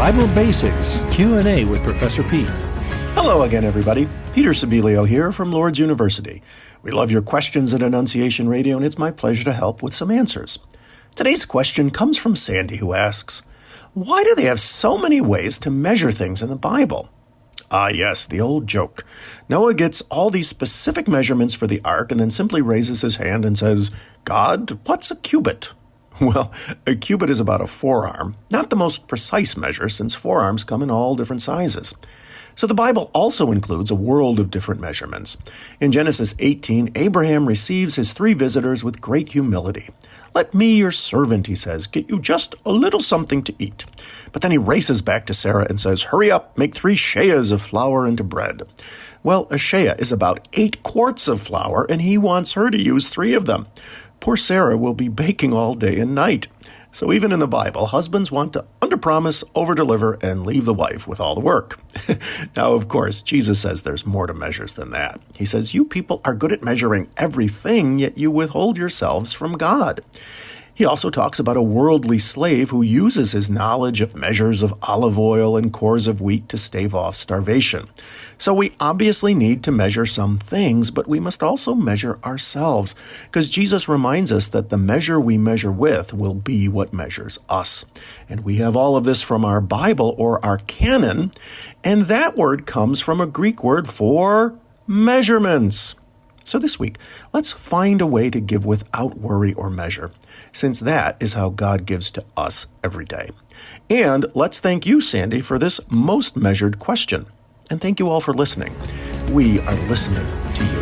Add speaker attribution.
Speaker 1: Bible Basics Q&A with Professor Pete.
Speaker 2: Hello again, everybody. Peter Sibilio here from Lourdes University. We love your questions at Annunciation Radio, and it's my pleasure to help with some answers. Today's question comes from Sandy, who asks, why do they have so many ways to measure things in the Bible? Ah, yes, the old joke. Noah gets all these specific measurements for the ark and then simply raises his hand and says, God, what's a cubit? Well, a cubit is about a forearm, not the most precise measure since forearms come in all different sizes. So the Bible also includes a world of different measurements. In Genesis 18, Abraham receives his 3 visitors with great humility. Let me, your servant, he says, get you just a little something to eat. But then he races back to Sarah and says, hurry up, make 3 sheas of flour into bread. Well, a shea is about 8 quarts of flour, and he wants her to use 3 of them. Poor Sarah will be baking all day and night. So even in the Bible, husbands want to underpromise, overdeliver, and leave the wife with all the work. Now, of course, Jesus says there's more to measures than that. He says, you people are good at measuring everything, yet you withhold yourselves from God. He also talks about a worldly slave who uses his knowledge of measures of olive oil and cores of wheat to stave off starvation. So we obviously need to measure some things, but we must also measure ourselves, because Jesus reminds us that the measure we measure with will be what measures us. And we have all of this from our Bible, or our canon, and that word comes from a Greek word for measurements. So this week, let's find a way to give without worry or measure, since that is how God gives to us every day. And let's thank you, Sandy, for this most measured question. And thank you all for listening. We are listening to you.